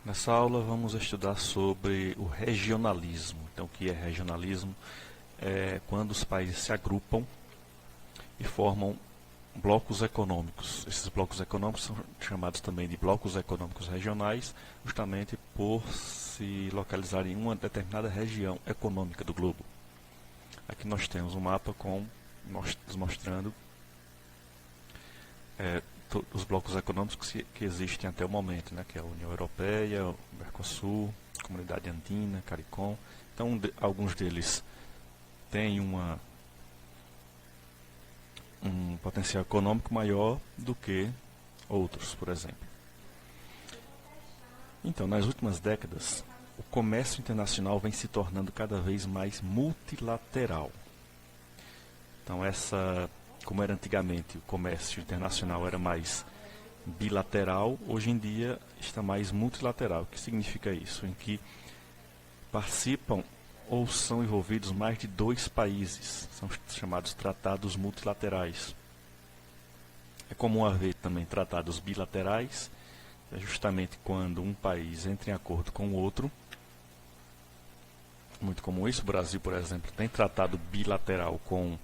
Nessa aula vamos estudar sobre o regionalismo. Então, o que é regionalismo? É quando os países se agrupam e formam blocos econômicos. Esses blocos econômicos são chamados também de blocos econômicos regionais, justamente por se localizarem em uma determinada região econômica do globo. Aqui nós temos um mapa mostrando os blocos econômicos que existem até o momento, né, que é a União Europeia, o Mercosul, Comunidade Andina, CARICOM. Então, alguns deles têm um potencial econômico maior do que outros, por exemplo. Então, nas últimas décadas, o comércio internacional vem se tornando cada vez mais multilateral. Então, como era antigamente, o comércio internacional era mais bilateral, hoje em dia está mais multilateral. O que significa isso? Em que participam ou são envolvidos mais de 2 países, são chamados tratados multilaterais. É comum haver também tratados bilaterais, é justamente quando um país entra em acordo com o outro. Muito comum isso. O Brasil, por exemplo, tem tratado bilateral com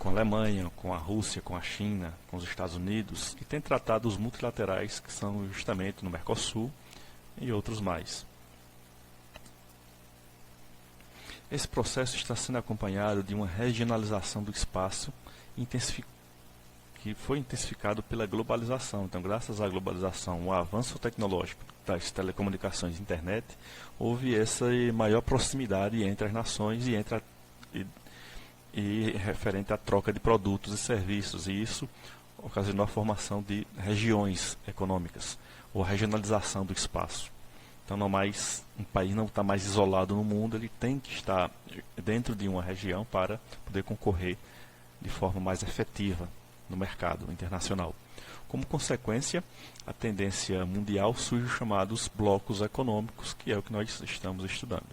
a Alemanha, com a Rússia, com a China, com os Estados Unidos, e tem tratados multilaterais que são justamente no Mercosul e outros mais. Esse processo está sendo acompanhado de uma regionalização do espaço que foi intensificado pela globalização. Então, graças à globalização, o avanço tecnológico das telecomunicações e internet, houve essa maior proximidade entre as nações e referente à troca de produtos e serviços, e isso ocasionou a formação de regiões econômicas, ou a regionalização do espaço. Então, um país não está mais isolado no mundo, ele tem que estar dentro de uma região para poder concorrer de forma mais efetiva no mercado internacional. Como consequência, a tendência mundial surge os chamados blocos econômicos, que é o que nós estamos estudando.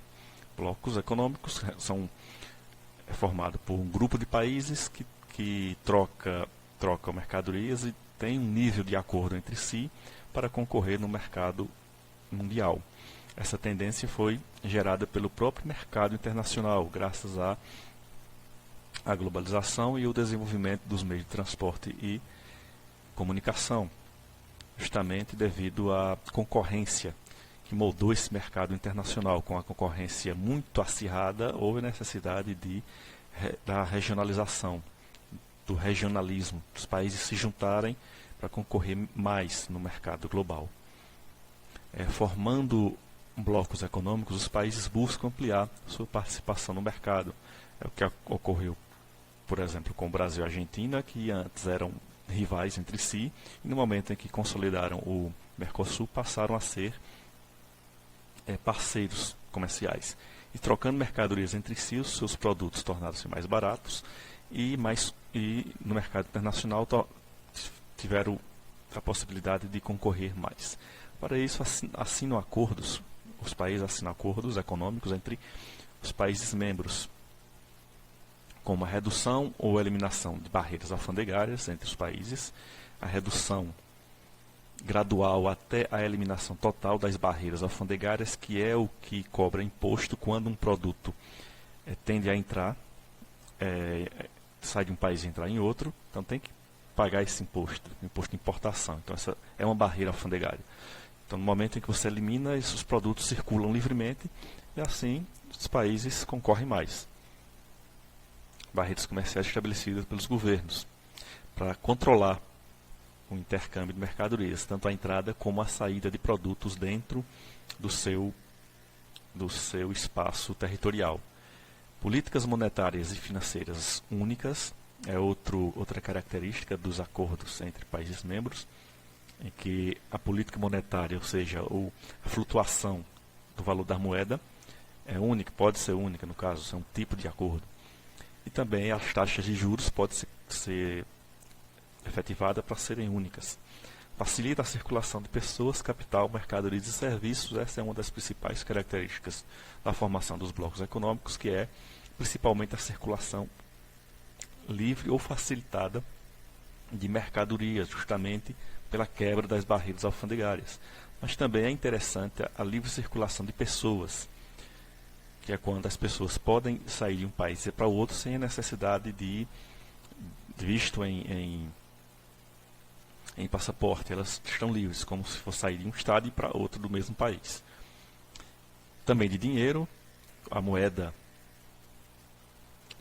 Blocos econômicos é formado por um grupo de países que trocam mercadorias e tem um nível de acordo entre si para concorrer no mercado mundial. Essa tendência foi gerada pelo próprio mercado internacional, graças à globalização e o desenvolvimento dos meios de transporte e comunicação, justamente devido à concorrência que moldou esse mercado internacional. Com a concorrência muito acirrada, houve a necessidade da regionalização, do regionalismo, dos países se juntarem para concorrer mais no mercado global. Formando blocos econômicos, os países buscam ampliar sua participação no mercado. É o que ocorreu, por exemplo, com o Brasil e a Argentina, que antes eram rivais entre si, e no momento em que consolidaram o Mercosul, passaram a ser parceiros comerciais. E trocando mercadorias entre si, os seus produtos tornaram-se mais baratos e no mercado internacional tiveram a possibilidade de concorrer mais. Para isso, os países assinam acordos econômicos entre os países membros, como a redução ou eliminação de barreiras alfandegárias entre os países, a redução gradual até a eliminação total das barreiras alfandegárias, que é o que cobra imposto quando um produto tende a entrar, sai de um país e entrar em outro, então tem que pagar esse imposto de importação. Então essa é uma barreira alfandegária. Então, no momento em que você elimina, esses produtos circulam livremente e assim os países concorrem mais. Barreiras comerciais estabelecidas pelos governos para controlar o intercâmbio de mercadorias, tanto a entrada como a saída de produtos dentro do seu espaço territorial. Políticas monetárias e financeiras únicas é outra característica dos acordos entre países membros, em que a política monetária, ou seja, a flutuação do valor da moeda, é única, pode ser única no caso, é um tipo de acordo. E também as taxas de juros podem ser efetivadas para serem únicas. Facilita a circulação de pessoas, capital, mercadorias e serviços. Essa é uma das principais características da formação dos blocos econômicos, que é principalmente a circulação livre ou facilitada de mercadorias, justamente pela quebra das barreiras alfandegárias. mas também é interessante a livre circulação de pessoas, que é quando as pessoas podem sair de um país e ir para o outro sem a necessidade de visto em passaporte. Elas estão livres, como se fosse sair de um estado e para outro do mesmo país. Também de dinheiro, a moeda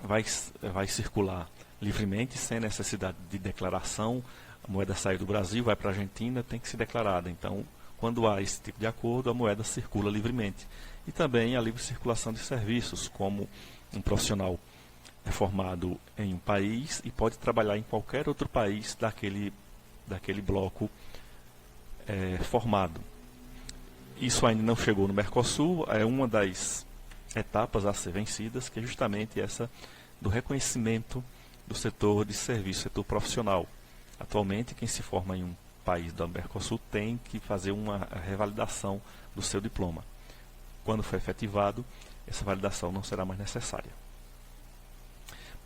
vai circular livremente, sem necessidade de declaração. A moeda sai do Brasil, vai para a Argentina, tem que ser declarada. Então, quando há esse tipo de acordo, a moeda circula livremente. E também a livre circulação de serviços, como um profissional é formado em um país e pode trabalhar em qualquer outro país daquele bloco formado. Isso ainda não chegou no Mercosul, é uma das etapas a ser vencidas, que é justamente essa do reconhecimento do setor de serviço, setor profissional. Atualmente, quem se forma em um país do Mercosul tem que fazer uma revalidação do seu diploma. Quando for efetivado, essa validação não será mais necessária.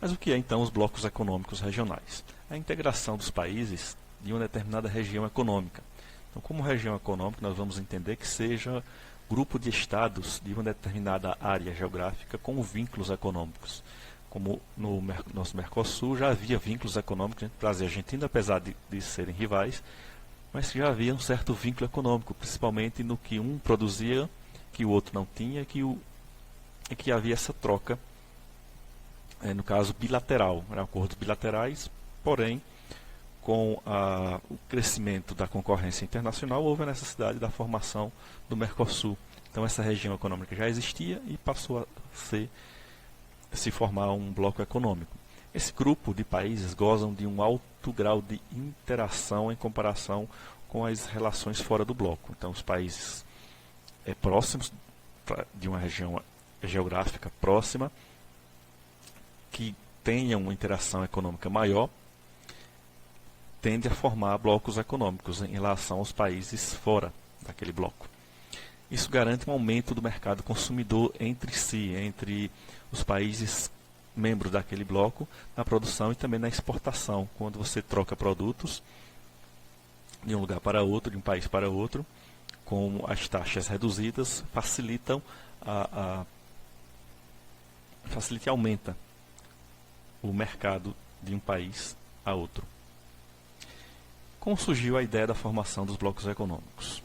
Mas o que é então os blocos econômicos regionais? A integração dos países de uma determinada região econômica. Então, como região econômica, nós vamos entender que seja grupo de estados de uma determinada área geográfica com vínculos econômicos. Como no nosso Mercosul já havia vínculos econômicos entre Brasil e Argentina, apesar de serem rivais, mas já havia um certo vínculo econômico, principalmente no que um produzia, que o outro não tinha, e que havia essa troca, no caso bilateral, acordos bilaterais, porém, com o crescimento da concorrência internacional, houve a necessidade da formação do Mercosul. Então, essa região econômica já existia e passou a se formar um bloco econômico. Esse grupo de países gozam de um alto grau de interação em comparação com as relações fora do bloco. Então, os países próximos de uma região geográfica próxima, que tenham uma interação econômica maior, tende a formar blocos econômicos em relação aos países fora daquele bloco. Isso garante um aumento do mercado consumidor entre si, entre os países membros daquele bloco, na produção e também na exportação. Quando você troca produtos de um lugar para outro, de um país para outro, com as taxas reduzidas, facilita e aumenta o mercado de um país a outro. Como surgiu a ideia da formação dos blocos econômicos?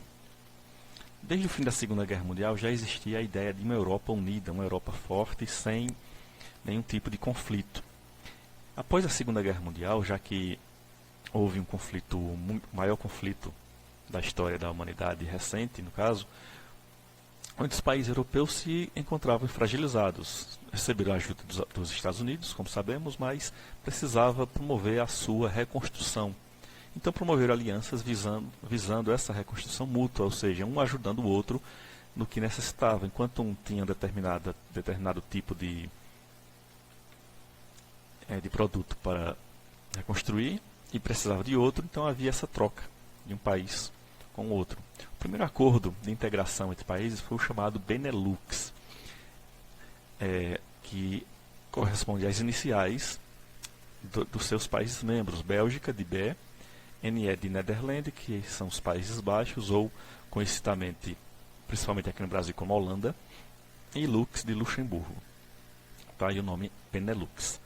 Desde o fim da Segunda Guerra Mundial já existia a ideia de uma Europa unida, uma Europa forte, sem nenhum tipo de conflito. Após a Segunda Guerra Mundial, já que houve um conflito, o maior conflito da história da humanidade recente, no caso, onde os países europeus se encontravam fragilizados. Receberam a ajuda dos Estados Unidos, como sabemos, mas precisava promover a sua reconstrução. Então promoveram alianças visando essa reconstrução mútua, ou seja, um ajudando o outro no que necessitava. Enquanto um tinha determinado tipo de produto para reconstruir e precisava de outro, então havia essa troca de um país com o outro. O primeiro acordo de integração entre países foi o chamado Benelux, que corresponde às iniciais dos seus países membros: Bélgica, de BE, NE de Nederland, que são os Países Baixos, ou conhecidamente, principalmente aqui no Brasil, como Holanda, e Lux de Luxemburgo. Tá aí o nome Benelux.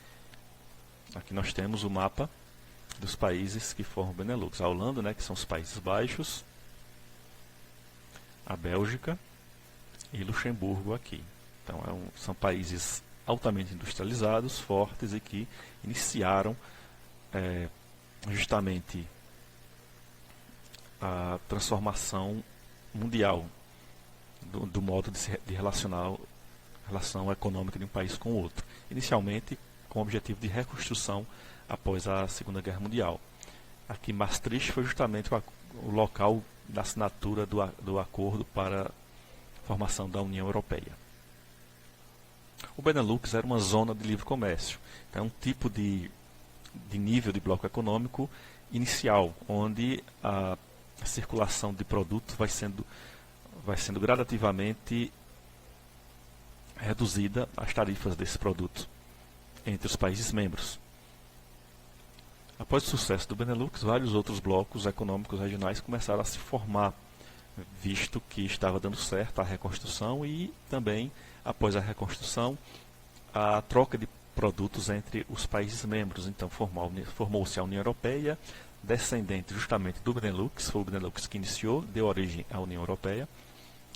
Aqui nós temos o mapa dos países que formam o Benelux. A Holanda, né, que são os Países Baixos, a Bélgica e Luxemburgo aqui. Então são países altamente industrializados, fortes e que iniciaram justamente a transformação mundial do modo de relação econômica de um país com o outro. Inicialmente com o objetivo de reconstrução após a Segunda Guerra Mundial. Aqui Maastricht foi justamente o local da assinatura do acordo para a formação da União Europeia. O Benelux era uma zona de livre comércio. Então, é um tipo de nível de bloco econômico inicial, onde a circulação de produtos vai sendo gradativamente reduzida, as tarifas desses produtos entre os países membros. Após o sucesso do Benelux, vários outros blocos econômicos regionais começaram a se formar visto que estava dando certo a reconstrução e também, após a reconstrução, a troca de produtos entre os países membros. Então formou-se a União Europeia, descendente justamente do Benelux, foi o Benelux que iniciou, deu origem à União Europeia,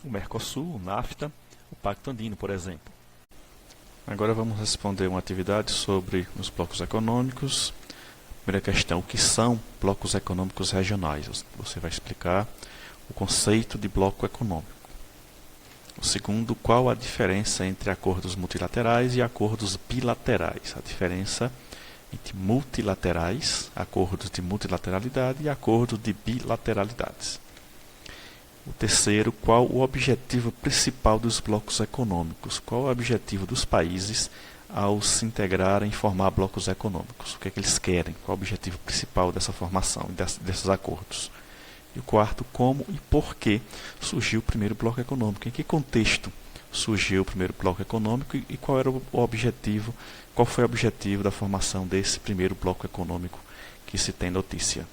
o Mercosul, o NAFTA, o Pacto Andino, por exemplo. Agora vamos responder uma atividade sobre os blocos econômicos. Primeira questão, o que são blocos econômicos regionais? Você vai explicar o conceito de bloco econômico. O segundo, qual a diferença entre acordos multilaterais e acordos bilaterais? A diferença entre multilaterais, acordos de multilateralidade e acordos de bilateralidades. O terceiro, qual o objetivo principal dos blocos econômicos? Qual o objetivo dos países ao se integrarem e formar blocos econômicos? O que é que eles querem? Qual o objetivo principal dessa formação, desses acordos? E o quarto, como e por que surgiu o primeiro bloco econômico? Em que contexto surgiu o primeiro bloco econômico e qual era o objetivo, qual foi o objetivo da formação desse primeiro bloco econômico que se tem notícia?